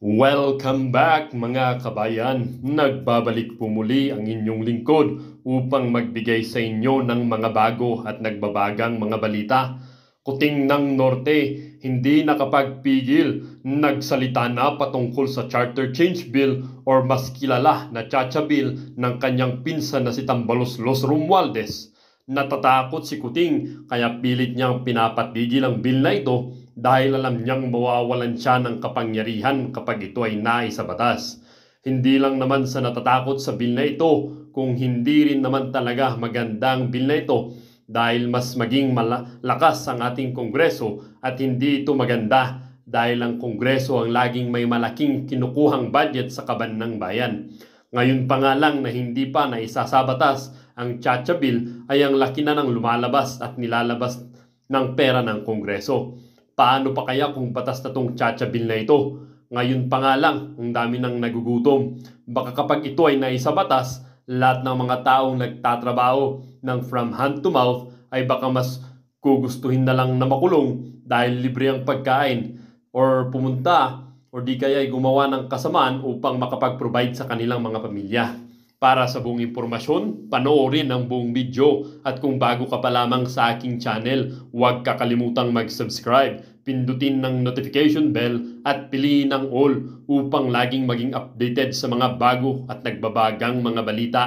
Welcome back mga kabayan. Nagbabalik po muli ang inyong lingkod upang magbigay sa inyo ng mga bago at nagbabagang mga balita. Kuting ng Norte, hindi nakapagpigil, nagsalita na patungkol sa Charter Change Bill or mas kilala na Chacha Bill ng kanyang pinsan na si Tambaloslos Romualdez. Natatakot si Kuting kaya pilit niyang pinapatigil ang bill na ito dahil alam niyang mawawalan siya ng kapangyarihan kapag ito ay naisa batas. Hindi lang naman sa natatakot sa bill na ito, kung hindi rin naman talaga magandang bill na ito dahil mas maging malakas ang ating Kongreso at hindi ito maganda dahil ang Kongreso ang laging may malaking kinukuhang budget sa kaban ng bayan. Ngayon pa nga lang na hindi pa naisa sa batas ang Chacha Bill ay ang laki na ng lumalabas at nilalabas ng pera ng Kongreso. Paano pa kaya kung batas na tong Chacha Bill na ito? Ngayon pa nga lang, ang dami nang nagugutom. Baka kapag ito ay naisa batas, lahat ng mga taong nagtatrabaho ng from hand to mouth ay baka mas gugustuhin na lang na makulong dahil libre ang pagkain or pumunta o di kaya ay gumawa ng kasamaan upang makapag-provide sa kanilang mga pamilya. Para sa buong impormasyon, panoorin ang buong video at kung bago ka pa lamang sa aking channel, huwag kakalimutang mag-subscribe, pindutin ng notification bell at piliin ang all upang laging maging updated sa mga bago at nagbabagang mga balita.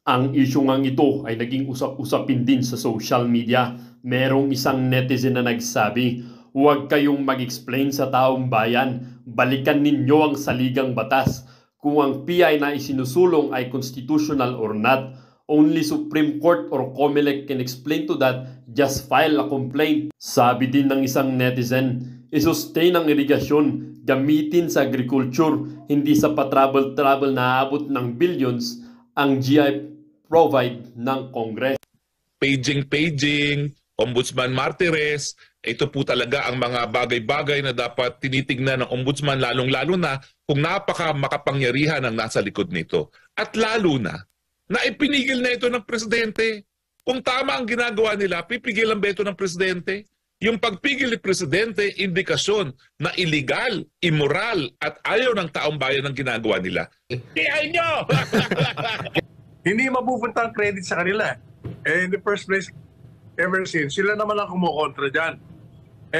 Ang issue ngang ito ay naging usap-usapin din sa social media. Merong isang netizen na nagsabi, huwag kayong mag-explain sa taong bayan, balikan ninyo ang saligang batas. Kung ang PI na isinusulong ay constitutional or not, only Supreme Court or COMELEC can explain to that, just file a complaint. Sabi din ng isang netizen, isustain ang irigasyon, gamitin sa agriculture, hindi sa patravel-travel na aabot ng billions ang GI provide ng Congress. Paging, Ombudsman Martires, ito po talaga ang mga bagay-bagay na dapat tinitignan ng Ombudsman lalong-lalo na kung makapangyarihan ang nasa likod nito. At lalo na ipinigil na ito ng Presidente. Kung tama ang ginagawa nila, pipigilan ba ito ng Presidente? Yung pagpigil ni Presidente, indikasyon na illegal, immoral at ayaw ng taong bayan ang ginagawa nila. Ayaw nyo! Hindi mapupunta ang credit sa kanila. In the first place, ever since, sila naman ang kumukontra dyan.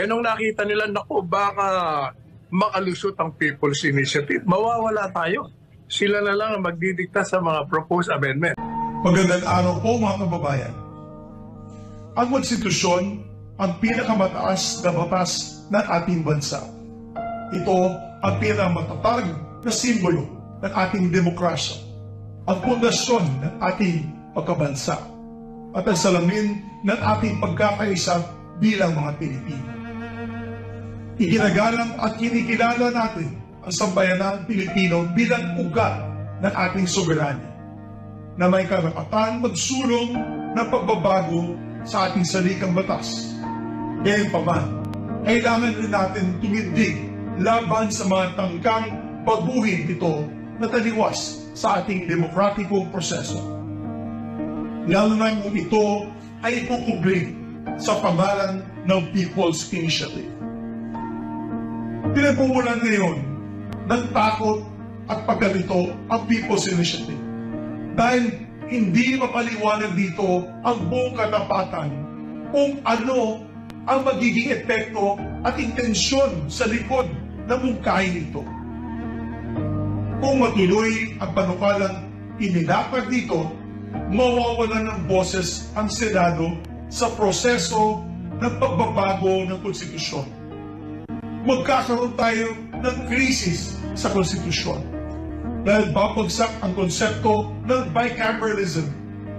Nung nakita nila, naku, baka makalusot ang People's Initiative, mawawala tayo. Sila na lang ang magdidikta sa mga proposed amendment. Magandang araw po mga kababayan. Ang konstitusyon ang pinakamataas na batas ng ating bansa. Ito ang pinakamatatag na simbolo ng ating demokrasya. Ang pundasyon ng ating pagkabansa at ang salamin ng ating pagkakaisa bilang mga Pilipino. Iginagalang at kinikilala natin ang sambayanang Pilipino bilang ugat ng ating soberanya na may karapatan magsulong ng pagbabago sa ating salikang batas. Gayunpaman, kailangan rin natin tumindig laban sa mga tangkang baguhin ito na taliwas sa ating demokratikong proseso. Lalo na kung ito ay ikukubli sa pangalan ng People's Initiative. Pinagmumulan ngayon ng takot at pagkalito ang People's Initiative dahil hindi mapaliwanag dito ang buong katapatan kung ano ang magiging epekto at intensyon sa likod ng mungkahi nito. Kung matuloy ang panukalang inilapag dito, mawawalan ng boses ang Senado sa proseso ng pagbabago ng konstitusyon. Magkakaroon tayo ng krisis sa konstitusyon dahil babagsak ang konsepto ng bicameralism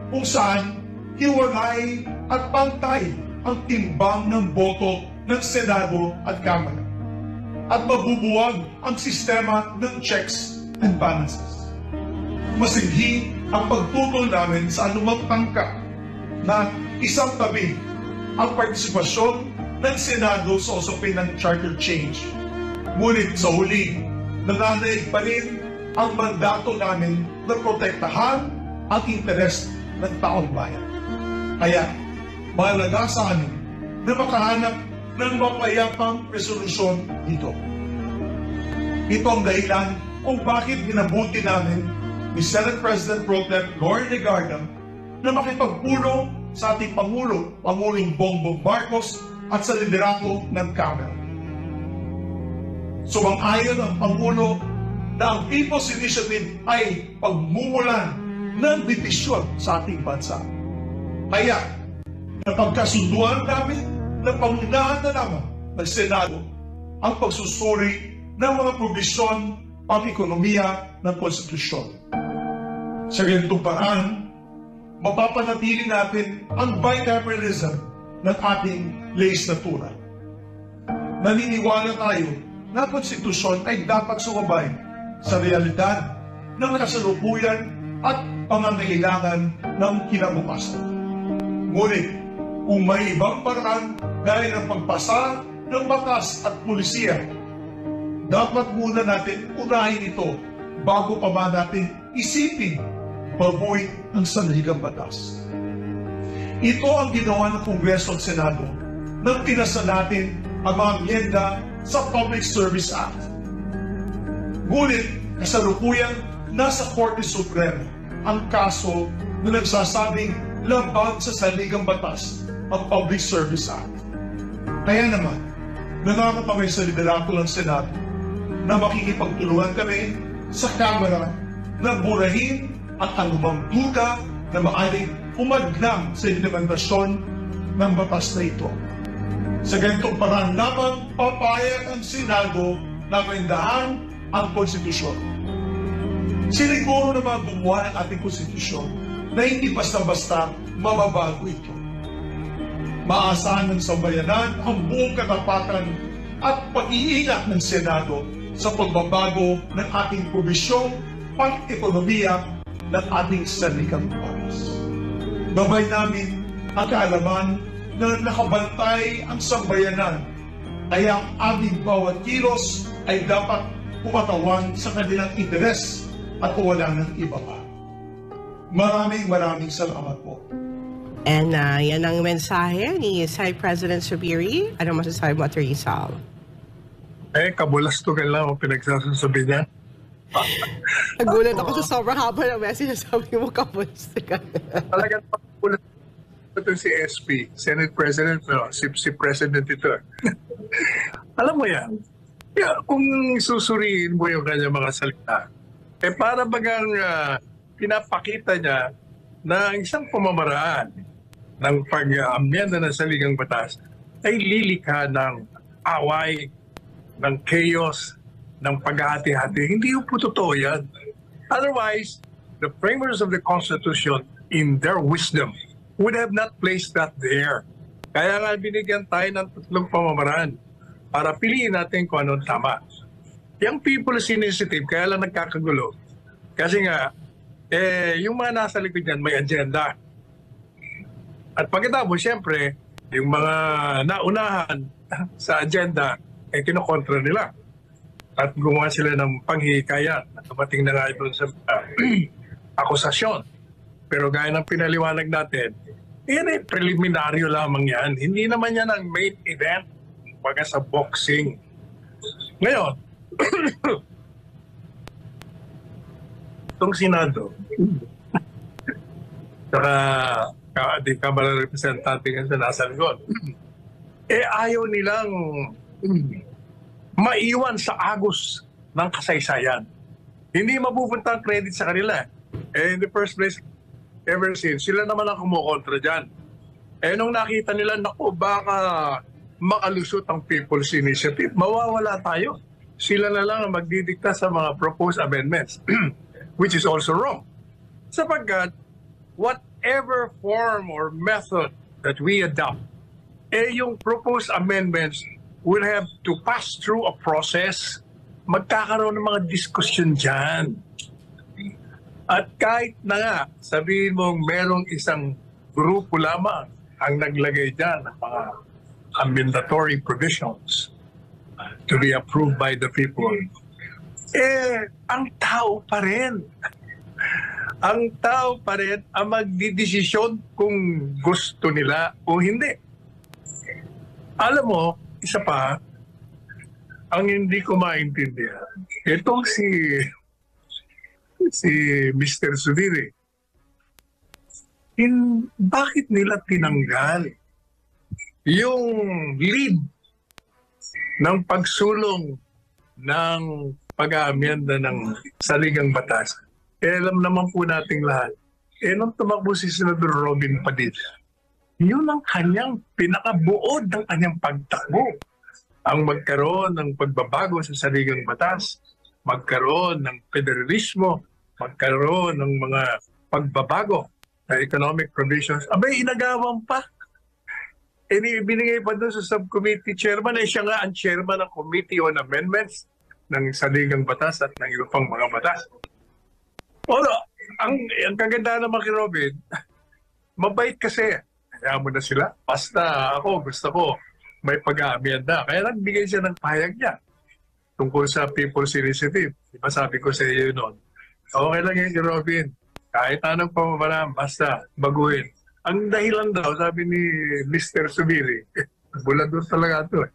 kung saan hiwalay at pantay ang timbang ng boto ng Senado at Kamara at mabubuwag ang sistema ng checks and balances. Masighi ang pagtutol namin sa anumang tangka na isang tabi ang partisipasyon ng Senado sa usapin ng charter change. Ngunit sa huli, nananaig pa rin ang mandato namin na protektahan ang interes ng taong bayan. Kaya, mahalaga sa amin na makahanap ng mapayapang resolusyon dito. Ito ang dahilan kung bakit minabuti namin ni Senate President Pro Tem Lori Legarda na makipagpulong sa ating Pangulong Bongbong Marcos at sa liderato ng Kamara. Sumang-ayon ang Pangulo na ang People's Initiative ay pagmumulan ng divisyon sa ating bansa. Kaya, napagkasunduan namin na pangunahan na naman ng Senado ang pagsusuri ng mga probisyon pang-ekonomiya ng konstitusyon. Sa ganitong paraan, mapapanatili natin ang bicameralism ng ating legislatura. Naniniwala tayo na konstitusyon ay dapat sumabay sa realidad ng kasalukuyan at pangangailangan ng kinabukasan. Ngunit, kung may ibang paraan gaya ng pagpasa ng batas at pulisiya, dapat muna natin unahin ito bago pa ba natin isipin baboy ng sanligang batas. Ito ang ginawa ng Kongreso at Senado nang pinasa natin ang mga miyenda sa Public Service Act. Ngunit, kasalukuyan nasa Korte Suprema ang kaso na nagsasabing labag sa sanligang batas ang Public Service Act. Kaya naman, nangarap kami sa liderato ng Senado na makikipagtulungan kami sa Kamara na burahin at anumang duda na maaaring umaglang sa implementasyon ng batas na ito. Sa ganitong paraan lamang papayag ang Senado na maindahan ang konstitusyon. Siniguro na mga gumawa ng ating konstitusyon na hindi basta-basta mababago ito. Maasahan ng sambayanan ang buong katapatan at pag-iingat ng Senado sa pagbabago ng ating probisyong pang-ekonomiya ng ating sanligang batas. Babay namin ang kaalaman na nakabantay ang sambayanan, kaya ang aming bawat kilos ay dapat pumatawan sa kanilang interes at wala ng iba pa. Maraming salamat po. And yan ang mensahe ni Senate President Zubiri. Ano masasabi mo, Atty. Sal? Kabulastugan lang ang pinagsasabi niya. Nagulat ako sa sobrang haba ng message na sabi mo, kabulastugan. Talagang kabulastugan ito si SP, Senate President, si President ito. Alam mo yan, kung susuriin mo yung kanya mga salita, para bagang pinapakita niya na isang pamamaraan ng pag-amyenda ng saligang batas ay lilikha ng away, ng chaos, ng paghahati-hati. Hindi po totoo yan. Otherwise, the framers of the Constitution, in their wisdom, would have not placed that there. Kaya nga binigyan tayo ng tatlong pamamaraan para piliin natin kung anong tama. Yung People's Initiative, kaya lang nagkakagulo. Kasi nga, yung mga nasa likod yan may agenda. At pagkatapos, siyempre, yung mga naunahan sa agenda, kinokontra nila. At gumawa sila ng panghihikayan. At dumating na nga doon sa akusasyon. Pero gaya ng pinaliwanag natin, yan ay preliminaryo lamang yan. Hindi naman yan ang main event baga sa boxing. Ngayon, itong Senado, saka di Kamara Representante nga sa nasa likod, ayaw nilang maiwan sa agos ng kasaysayan. Hindi mapupunta ang credit sa kanila. In the first place, ever since, sila naman ang kumukontra dyan. Nung nakita nila, naku, baka makalusot ang People's Initiative, mawawala tayo. Sila na lang ang magdidikta sa mga proposed amendments, which is also wrong. Sapagkat, whatever form or method that we adopt, yung proposed amendments will have to pass through a process. Magkakaroon ng mga diskusyon dyan. At kahit na nga, sabihin mong merong isang grupo lamang ang naglagay dyan ng mga amendatory provisions to be approved by the people, ang tao pa rin. Ang tao pa rin ang magdidesisyon kung gusto nila o hindi. Alam mo, isa pa, ang hindi ko maintindihan, itong si Mr. Subiri, bakit nila tinanggal yung lead ng pagsulong ng pag-aamyenda ng saligang batas? Alam naman po nating lahat, nung tumakbo si Senador Robin Padilla, yun ang kanyang pinakabuod ng kanyang pagtakbo. Ang magkaroon ng pagbabago sa saligang batas, magkaroon ng federalismo, magkaroon ng mga pagbabago na economic provisions. Abay, inagawan pa. Binigay pa doon sa subcommittee chairman. Siya nga ang chairman ng Committee on Amendments ng saligang batas at ng iba pang mga batas. Ang kaganda naman kay Robin, mabait kasi. Kaya mo na sila. Basta ako, gusto ko may pag-aamyenda. Kaya nagbigay siya ng pahayag niya tungkol sa People's Initiative. Diba sabi ko sa iyo noon, okay lang yan kay Robin. Kahit anong pamamaraan, basta baguhin. Ang dahilan daw, sabi ni Mr. Subiri, bulador talaga ito.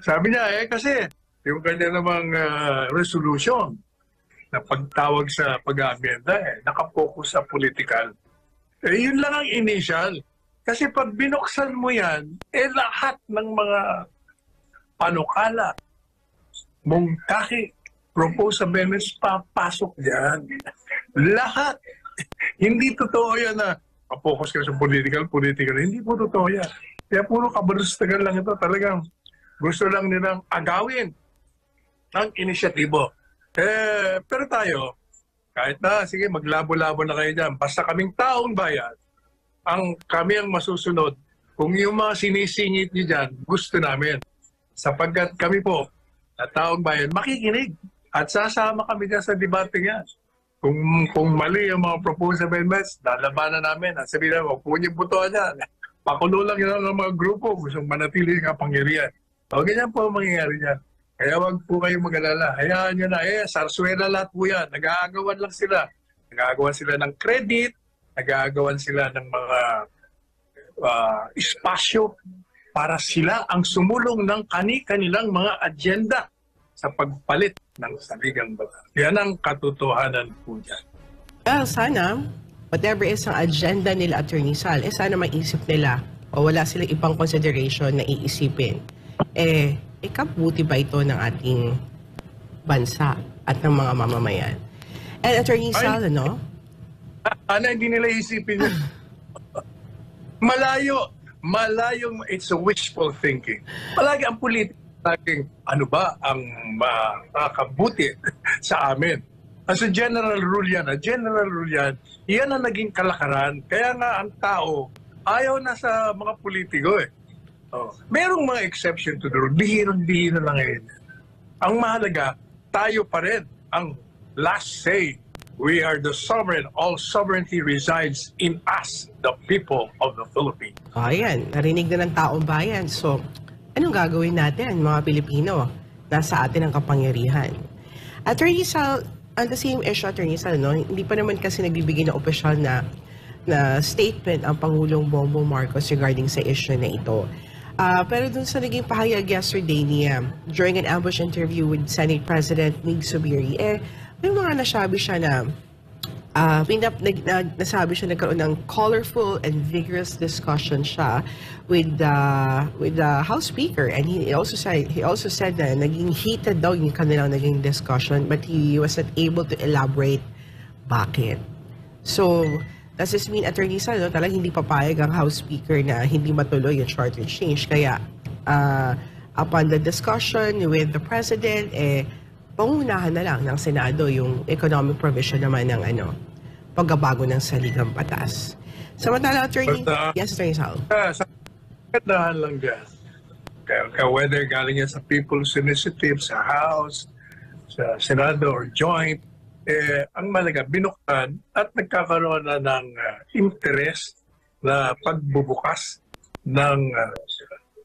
Sabi niya, kasi yung kanya namang resolution na pagtawag sa pag-aamyenda, nakapokus sa political. Yun lang ang initial. Kasi pag binuksan mo yan, lahat ng mga panukala, mungkahi, propose amendments, papasok dyan. Lahat. Hindi totoo yan na focus ka sa political. Hindi po totoo yan. Kaya puro kabalustagan lang ito. Talagang gusto lang nilang agawin ang inisyatibo. Pero tayo, kahit na, sige, maglabo-labo na kayo dyan. Basta kaming taong bayan, kami ang masusunod. Kung yung mga sinisingit niyo dyan, gusto namin. Sapagkat kami po, na taong bayan, makikinig. At sasama kami dyan sa debate yan. Kung mali yung mga proposed amendments, lalabanan namin. Sabihin namin, huwag po niyo butuan yan. Pakulo lang yun ng mga grupo, gustong manatili ng kapangyarihan. O ganyan po ang mangyayari yan. Kaya wag po kayong mag-alala. Hayaan nyo na, sarsuela lahat po yan. Nag-aagawan lang sila. Nag-aagawan sila ng credit, nag-aagawan sila ng mga espasyo para sila ang sumulong ng kani-kanilang mga agenda sa pagpalit ng saligang batas. Yan ang katotohanan po dyan. Well, sana, whatever is ang agenda nila, Attorney Sal, sana maisip nila o wala silang ibang consideration na iisipin. Ikabuti ba ito ng ating bansa at ng mga mamamayan? And Attorney Sal, ano? Hindi nila isipin yun. Malayong it's a wishful thinking. Palagi ang politika, ano ba ang makakabuti sa amin? As a general rule yan, yan ang naging kalakaran. Kaya nga ang tao, ayaw na sa mga politiko . Merong mga exception to the rule. Bihirang-bihira lang ngayon. Ang mahalaga, tayo pa rin ang last say. We are the sovereign. All sovereignty resides in us, the people of the Philippines. Ayan, narinig na ng taong bayan. So, anong gagawin natin, mga Pilipino? Nasa atin ang kapangyarihan. Attorney Sal, on the same issue, Attorney Sal, hindi pa naman kasi nagbibigay ng opisyal na statement ang Pangulong Bongbong Marcos regarding sa issue na ito. Pero dun sa naging pahayag yesterday niya, during an ambush interview with Senate President Mig Zubiri, may mga nasabi siya na nasabi siya nagkaroon ng colorful and vigorous discussion siya with the House Speaker, and he also said na naging heated daw yung kanilang naging discussion, but he was not able to elaborate bakit. So does this mean, Attorney Sal, talagang hindi papayag ang House Speaker na hindi matuloy yung charter change? Kaya upon the discussion with the President, pangunahan na lang ng Senado yung economic provision naman ng pagbabago ng saligang batas. Samantala, Attorney, yes, Attorney Sal. Sa kandahan lang dyan. Whether galing yan sa People's Initiative, sa House, sa Senado, or joint, ang malaga, binuktan at nagkakaroon na ng interest na pagbubukas ng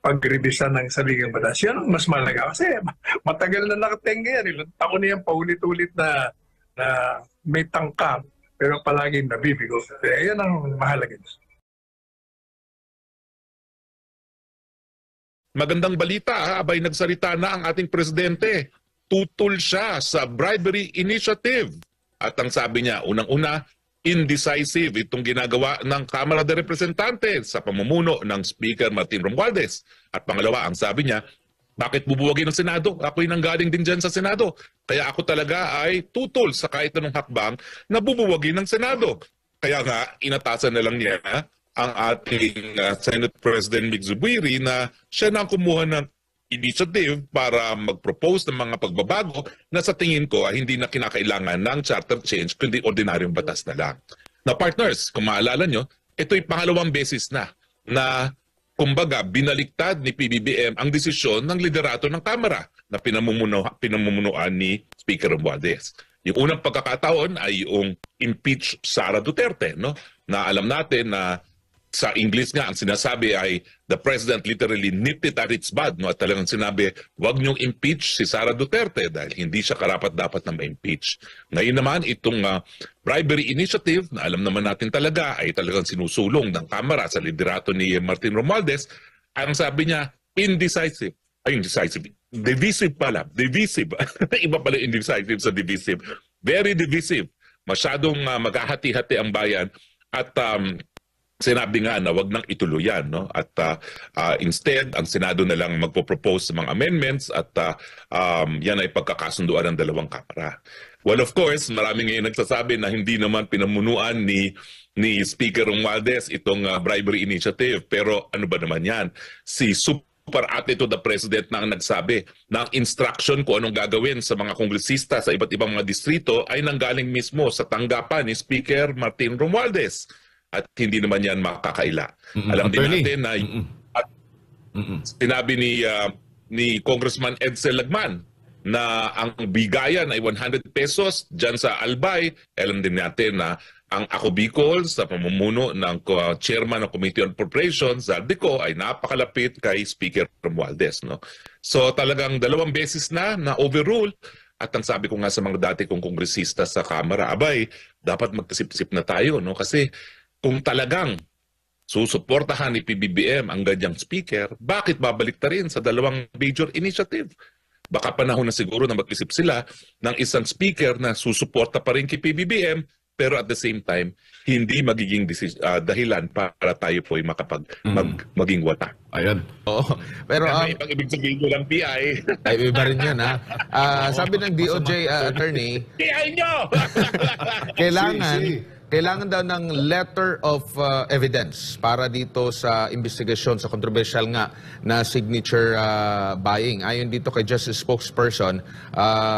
pagrebisa ng saligang batas. Yan ang mas malaga. Kasi matagal na nakatenga yan. Ilang taon na yan paulit-ulit na may tangkap pero palaging nabibigo. Yan ang mahalaga. magandang balita, abay nagsalita na ang ating presidente. Tutol siya sa bribery initiative. At ang sabi niya, unang-una, indecisive itong ginagawa ng Kamara de Representantes sa pamumuno ng Speaker Martin Romualdez. At pangalawa, ang sabi niya, bakit bubuwagin ng Senado? Ako'y nanggaling din dyan sa Senado. Kaya ako talaga ay tutol sa kahit anong hakbang na bubuwagin ng Senado. Kaya nga, inatasan na lang niya ang ating Senate President Mig Zubiri na siya na ang kumuha ng initiative para mag-propose ng mga pagbabago na sa tingin ko ay hindi na kinakailangan ng charter change kundi ordinaryong batas na lang. Na partners, kung maalala nyo, ito'y pangalawang beses na kumbaga binaliktad ni PBBM ang desisyon ng liderato ng Kamara na pinamumunuan ni Speaker Romualdez. Yung unang pagkakataon ay yung impeach Sara Duterte, no? Na alam natin na sa English nga ang sinasabi ay the president literally nipped it at its bud, no? At talagang sinabi, wag niyong impeach si Sara Duterte dahil hindi siya karapat-dapat na ma-impeach. Ngayon naman itong bribery initiative na alam naman natin talaga ay talagang sinusulong ng Kamara sa liderato ni Martin Romualdez, ang sabi niya indecisive. Ay, indecisive. Divisive pala. Divisive. Iba pala indecisive sa divisive. Very divisive. Masyadong maghahati-hati ang bayan at sinabi nga na wag nang ituluyan, no? At instead, ang Senado na lang magpo-propose sa mga amendments at yan ay pagkakasunduan ng dalawang kamara. Well, of course, marami ngayon nagsasabi na hindi naman pinamunuan ni Speaker Romualdez itong bribery initiative. Pero ano ba naman yan? Si Super Ate to the President na ang nagsabi na ang instruction kung anong gagawin sa mga kongresista sa iba't ibang mga distrito ay nanggaling mismo sa tanggapan ni Speaker Martin Romualdez. At hindi naman yan makakaila. Alam din natin na sinabi ni Congressman Edsel Lagman na ang bigayan ay 100 pesos dyan sa Albay. Alam din natin na ang Ako Bicol sa pamumuno ng chairman ng Committee on Appropriations, Zaldico, ay napakalapit kay Speaker Romualdez. No? So talagang dalawang beses na overrule. At ang sabi ko nga sa mga dati kong kongresista sa Kamara, abay, dapat magtisip-tisip na tayo. No? Kasi kung talagang susuportahan ni PBBM ang ganyang speaker, bakit babalik ta rin sa dalawang major initiative? Baka panahon na siguro na mag-isip sila ng isang speaker na susuporta pa rin kay PBBM, pero at the same time, hindi magiging dahilan para tayo po'y maging wata. Ayan. Oo. Pero ibang ibig sabihin ko lang PI. Ay, iba rin yun, ha? Sabi ng DOJ attorney, PI nyo! Kailangan daw ng letter of evidence para dito sa investigasyon sa controversial nga na signature buying. Ayon dito kay Justice Spokesperson,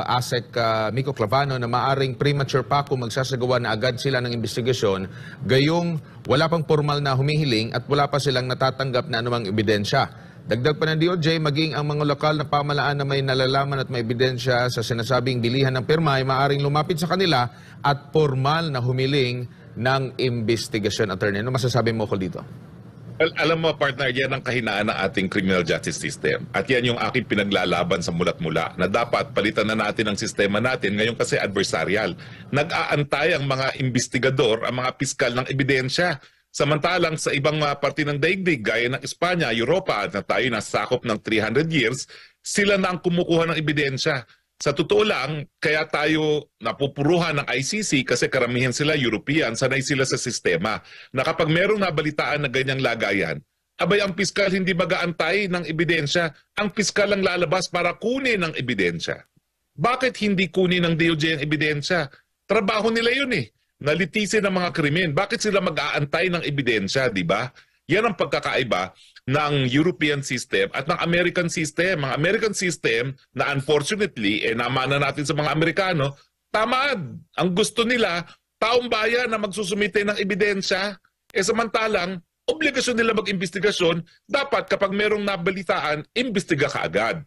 ASEC Miko Clavano, na maaring premature pa kung magsasagawa na agad sila ng investigasyon, gayong wala pang formal na humihiling at wala pa silang natatanggap na anumang ebidensya. Dagdag pa ng DOJ, maging ang mga lokal na pamalaan na may nalalaman at may ebidensya sa sinasabing bilihan ng pirma ay maaaring lumapit sa kanila at formal na humiling ng investigasyon. Attorney, ano masasabi mo ko dito? Well, alam mo, partner, yan ang kahinaan ng ating criminal justice system. At yan yung aking pinaglalaban sa mulat-mula na dapat palitan na natin ang sistema natin. Ngayon kasi adversarial. Nag-aantay ang mga investigador, ang mga piskal ng ebidensya. Samantalang sa ibang parte ng daigdig, gaya ng Espanya, Europa, na tayo nasakop ng 300 years, sila na ang kumukuha ng ebidensya. Sa totoo lang, kaya tayo napupuruhan ng ICC kasi karamihan sila European, sanay sila sa sistema, na kapag merong nabalitaan na ganyang lagayan, abay ang piskal hindi mag-aantay ng ebidensya, ang piskal ang lalabas para kunin ang ebidensya. Bakit hindi kunin ng DOJ ang ebidensya? Trabaho nila yun eh. Nalitisin ang mga krimen. Bakit sila mag-aantay ng ebidensya, di ba? Yan ang pagkakaiba ng European system at ng American system. Ang American system na unfortunately, namana natin sa mga Amerikano, tamad. Ang gusto nila, taong bayan na magsusumite ng ebidensya. Samantalang, obligasyon nila mag-investigasyon, dapat kapag merong nabalitaan, imbestiga ka agad.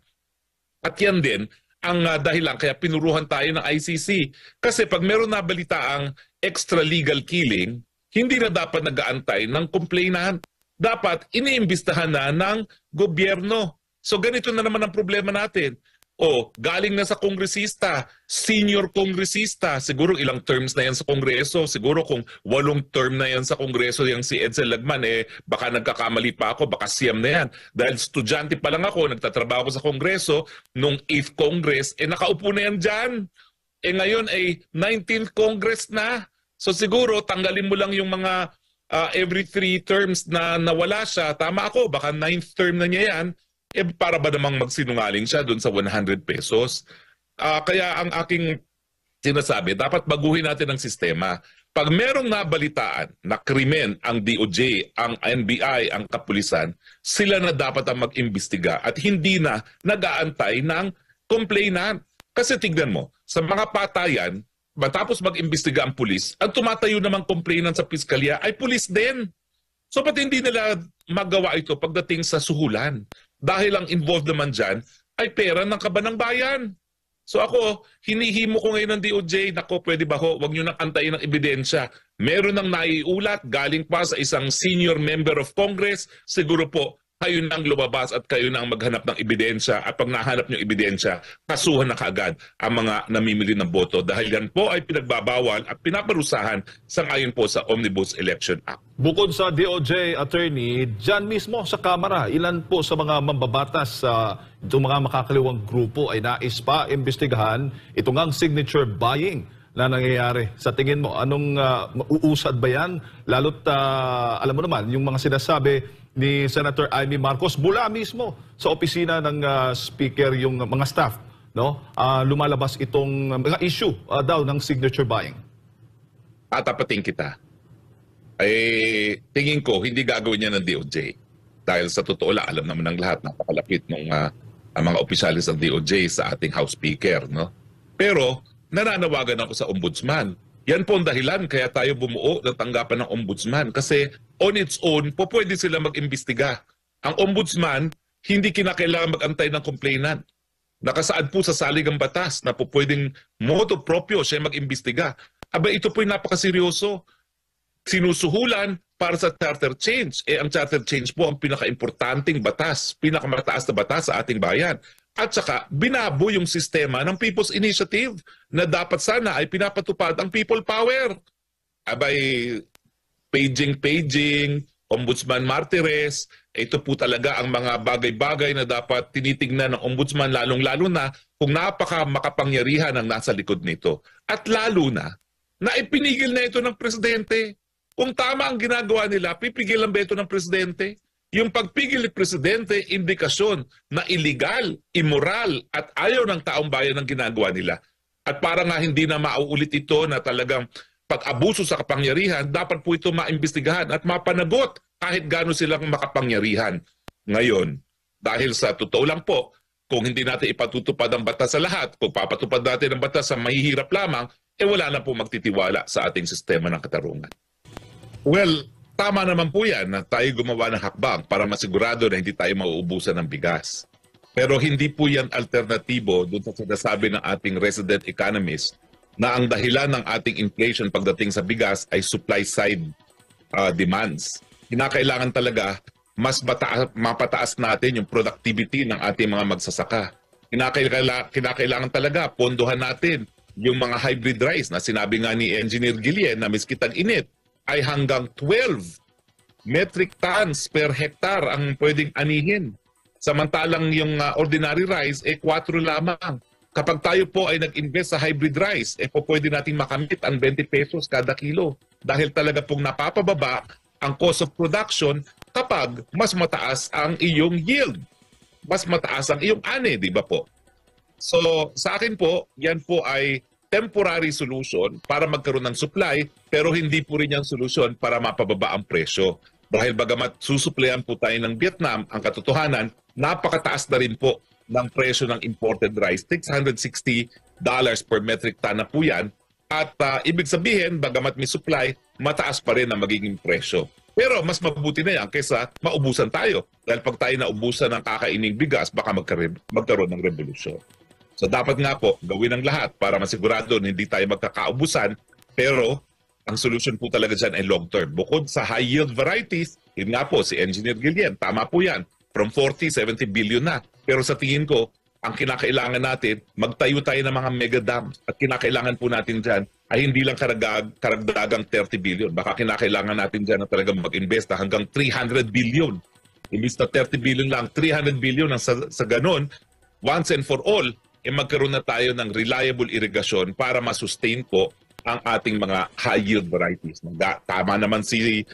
At yan din ang dahilan kaya pinuruhan tayo ng ICC. Kasi pag meron nabalitaang extra-legal killing, hindi na dapat nag-aantay ng complainant. Dapat iniimbistahan na ng gobyerno. So ganito na naman ang problema natin. O, galing na sa kongresista, senior kongresista, siguro ilang terms na yan sa kongreso, siguro kung 8 term na yan sa kongreso yung si Edsel Lagman, baka nagkakamali pa ako, baka siyam na yan. Dahil estudyante pa lang ako, nagtatrabaho ko sa kongreso, nung 8th Congress, nakaupo na yan dyan. Ngayon ay 19th Congress na. So siguro, tanggalin mo lang yung mga every 3 terms na nawala siya. Tama ako, baka 9th term na niya yan. Para ba namang magsinungaling siya doon sa 100 pesos? Kaya ang aking sinasabi, dapat baguhin natin ang sistema. Pag merong nabalitaan na krimen ang DOJ, ang NBI, ang kapulisan, sila na dapat ang mag-imbestiga at hindi na nag-aantay ng complainant. Kasi tignan mo, sa mga patayan, matapos mag-imbestiga ang pulis, ang tumatayo namang complainant sa piskalya ay pulis din. So ba't hindi nila magawa ito pagdating sa suhulan? Dahil ang involved naman dyan ay pera ng kaban ng bayan. So ako, hinihimo ko ngayon ng DOJ, nako pwede ba ho, huwag nyo nang antayin ng ebidensya. Meron nang naiulat, galing pa sa isang senior member of Congress, siguro po, kayo nang lumabas at kayo nang maghanap ng ebidensya at pag nahanap nyo ebidensya, kasuhan na kaagad ang mga namimili ng boto dahil yan po ay pinagbabawal at pinaparusahan sangayon po sa Omnibus Election Act. Bukod sa DOJ, attorney, dyan mismo sa Kamara, ilan po sa mga mambabatas sa itong mga makakaliwang grupo ay nais pa imbestigahan itong ang signature buying na nangyayari. Sa tingin mo, anong uusad ba yan? Lalo't alam mo naman, yung mga sinasabi ni Senator Amy Marcos mula mismo sa opisina ng speaker, yung mga staff, no? Lumalabas itong mga issue daw ng signature buying. Tatapatin kita. Tingin ko, hindi gagawin niya ng DOJ. Dahil sa totoo lang, alam naman ng lahat, napakalapit ng mga opisyalis ng DOJ sa ating House Speaker, no? Pero, nananawagan ako sa Ombudsman. Yan po ang dahilan kaya tayo bumuo ng tanggapan ng Ombudsman. Kasi on its own, po pwede sila mag-imbestiga. Ang Ombudsman, hindi kinakailangan mag-antay ng complainant. Nakasaad po sa saligang batas na po pwedeng motu proprio siya mag-imbestiga. Aba, ito po yung napakaseryoso. Sinusuhulan para sa charter change. Ang charter change po ang pinaka-importanting batas, pinakamataas na batas sa ating bayan. At saka, binabo yung sistema ng People's Initiative na dapat sana ay pinapatupad ang people power. Abay, paging, Ombudsman Martires, ito po talaga ang mga bagay-bagay na dapat tinitingnan ng Ombudsman lalong-lalo na kung napaka makapangyarihan ang nasa likod nito. At lalo na ipinigil na ito ng Presidente. Kung tama ang ginagawa nila, pipigilan ba ito ng Presidente? Yung pagpigil ni Presidente, indikasyon na illegal, immoral at ayaw ng taong bayan ang ginagawa nila. At para nga hindi na mauulit ito na talagang pag-abuso sa kapangyarihan, dapat po ito maimbestigahan at mapanagot kahit gaano silang makapangyarihan. Ngayon, dahil sa totoo lang po, kung hindi natin ipatutupad ang batas sa lahat, kung papatupad natin ang batas sa mahihirap lamang, wala na po magtitiwala sa ating sistema ng katarungan. Well, tama naman po yan na tayo gumawa ng hakbang para masigurado na hindi tayo mauubusan ng bigas. Pero hindi po yan alternatibo doon sa sinasabi ng ating resident economist na ang dahilan ng ating inflation pagdating sa bigas ay supply side demands. Kinakailangan talaga mas mapataas natin yung productivity ng ating mga magsasaka. Kinakailangan talaga pondohan natin yung mga hybrid rice na sinabi nga ni Engineer Guillen na miski tag-init ay hanggang 12 metric tons per hektar ang pwedeng anihin. Samantalang yung ordinary rice, 4 lamang. Kapag tayo po ay nag-invest sa hybrid rice, po pwede natin makamit ang 20 pesos kada kilo. Dahil talaga pong napapababa ang cost of production kapag mas mataas ang iyong yield. Mas mataas ang iyong ani, di ba po? So sa akin po, yan po ay temporary solution para magkaroon ng supply, pero hindi po rin yung solution para mapababa ang presyo. Dahil bagamat susuplayan po tayo ng Vietnam, ang katotohanan, napakataas na rin po ng presyo ng imported rice. $660 per metric ton na po yan. At ibig sabihin, bagamat may supply, mataas pa rin ang magiging presyo. Pero mas mabuti na yan kaysa maubusan tayo. Dahil pag tayo naubusan ng kakaining bigas, baka magkaroon ng revolusyon. So dapat nga po gawin ang lahat para masigurado na hindi tayo magkakaubusan, pero ang solution po talaga dyan ay long term. Bukod sa high yield varieties, yun nga po si Engineer Guillen, tama po yan, from 40, 70 billion na. Pero sa tingin ko, ang kinakailangan natin, magtayo tayo ng mga mega dams. At kinakailangan po natin dyan ay hindi lang karagdagang 30 billion. Baka kinakailangan natin dyan na talagang mag-invest na hanggang 300 billion. Imbis na 30 billion lang, 300 billion ang sa ganun, once and for all, magkaroon na tayo ng reliable irrigation para masustain po ang ating mga high-yield varieties. Tama naman si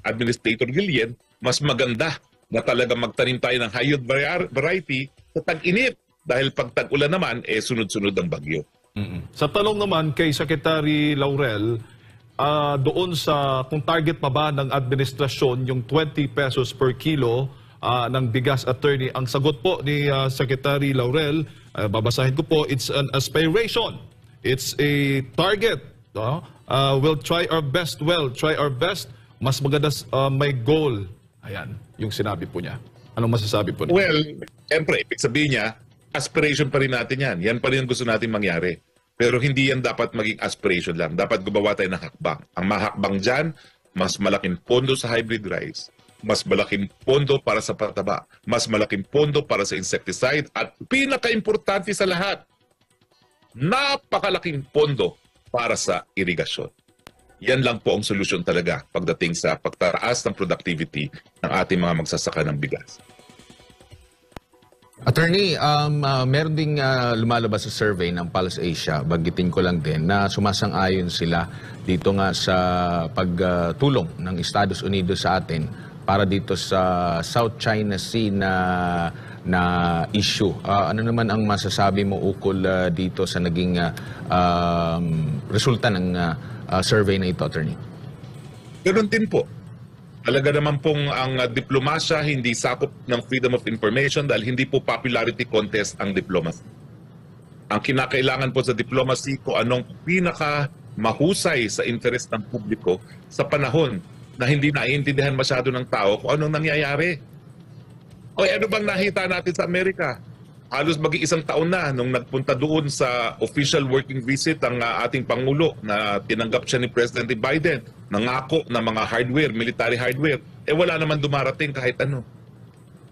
Administrator Guillen, mas maganda na talaga magtanim tayo ng high-yield variety sa tag-init. Dahil pag tag-ulan naman, sunod-sunod ang bagyo. Sa tanong naman kay Secretary Laurel, doon sa kung target pa ba ng administrasyon yung 20 pesos per kilo ng bigas, attorney, ang sagot po ni Secretary Laurel, babasahin ko po, it's an aspiration. It's a target. We'll try our best. Mas maganda may goal. Ayan, yung sinabi po niya. Anong masasabi po niya? Well, siyempre, ibig sabihin niya, aspiration pa rin natin yan. Yan pa rin ang gusto natin mangyari. Pero hindi yan dapat maging aspiration lang. Dapat gumawa tayo ng hakbang. Ang mahakbang dyan, mas malaking pondo sa hybrid rice, mas malaking pondo para sa pataba, mas malaking pondo para sa insecticide, at pinaka-importante sa lahat, napakalaking pondo para sa irigasyon. Yan lang po ang solusyon talaga pagdating sa pagtataas ng productivity ng ating mga magsasaka ng bigas. Attorney, meron ding lumalabas sa survey ng Pulse Asia, bagitin ko lang din, na sumasang-ayon sila dito nga sa pagtulong ng Estados Unidos sa atin para dito sa South China Sea na issue. Ano naman ang masasabi mo ukol dito sa naging resulta ng survey na ito, Attorney? Ganun din po. Talaga naman pong ang diplomasya hindi sakop ng freedom of information dahil hindi po popularity contest ang diplomacy. Ang kinakailangan po sa diplomacy kung anong pinaka mahusay sa interes ng publiko sa panahon na hindi naiintindihan masyado ng tao kung anong nangyayari. O ano bang nakita natin sa Amerika? Halos mag-iisang taon na nung nagpunta doon sa official working visit ang ating Pangulo na tinanggap siya ni President Biden. Nangako ng mga hardware, military hardware. Wala naman dumarating kahit ano.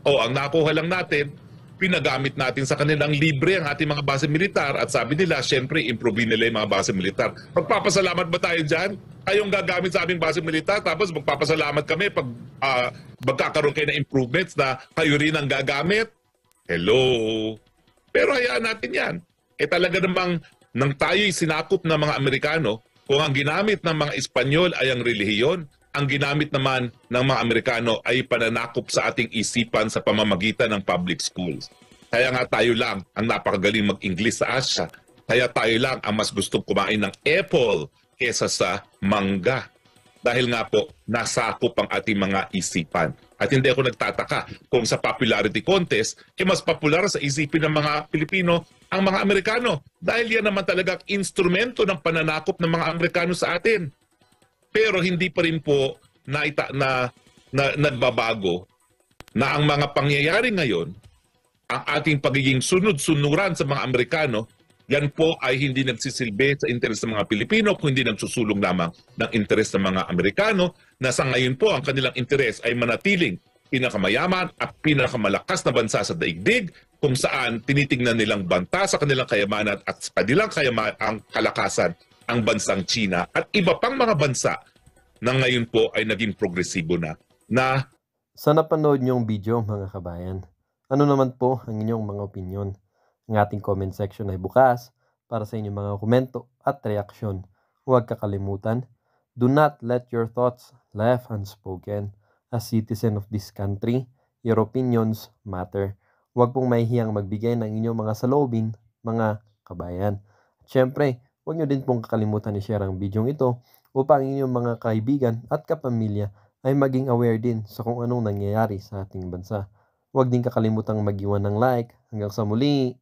Ang nakuha lang natin, pinagamit natin sa kanilang libre ang ating mga base militar at sabi nila, syempre, improve nila yung mga base militar. Magpapasalamat ba tayo dyan? Kayong gagamit sa aming base militar tapos magpapasalamat kami pag magkakaroon kayo ng improvements na kayo rin ang gagamit? Hello? Pero hayaan natin yan. Talaga namang nang tayo'y sinakop ng mga Amerikano, kung ang ginamit ng mga Espanyol ay ang relihiyon, ang ginamit naman ng mga Amerikano ay pananakop sa ating isipan sa pamamagitan ng public schools. Kaya nga tayo lang ang napakagaling mag-English sa Asia. Kaya tayo lang ang mas gustong kumain ng apple kesa sa mangga. Dahil nga po, nasakop ang ating mga isipan. At hindi ako nagtataka kung sa popularity contest, mas popular sa isipin ng mga Pilipino ang mga Amerikano. Dahil yan naman talagang instrumento ng pananakop ng mga Amerikano sa atin. Pero hindi pa rin po nagbabago na ang mga pangyayari ngayon, ang ating pagiging sunod-sunuran sa mga Amerikano, yan po ay hindi nagsisilbi sa interes ng mga Pilipino, kung hindi nagsusulong lamang ng interes ng mga Amerikano, na sa ngayon po ang kanilang interes ay manatiling pinakamayaman at pinakamalakas na bansa sa daigdig, kung saan tinitingnan nilang banta sa kanilang kayamanan at sa kanilang ang kalakasan ang bansang China at iba pang mga bansa na ngayon po ay naging progresibo na. Sa napanood niyong video, mga kabayan, ano naman po ang inyong mga opinyon? Ang ating comment section ay bukas para sa inyong mga komento at reaksyon. Huwag kakalimutan, do not let your thoughts left unspoken. As citizen of this country, your opinions matter. Huwag pong mahihiyang magbigay ng inyong mga saloobin, mga kabayan. At syempre, huwag nyo din pong kakalimutan i-share ang video ito upang inyong mga kaibigan at kapamilya ay maging aware din sa kung anong nangyayari sa ating bansa. Huwag din kakalimutang mag-iwan ng like. Hanggang sa muli!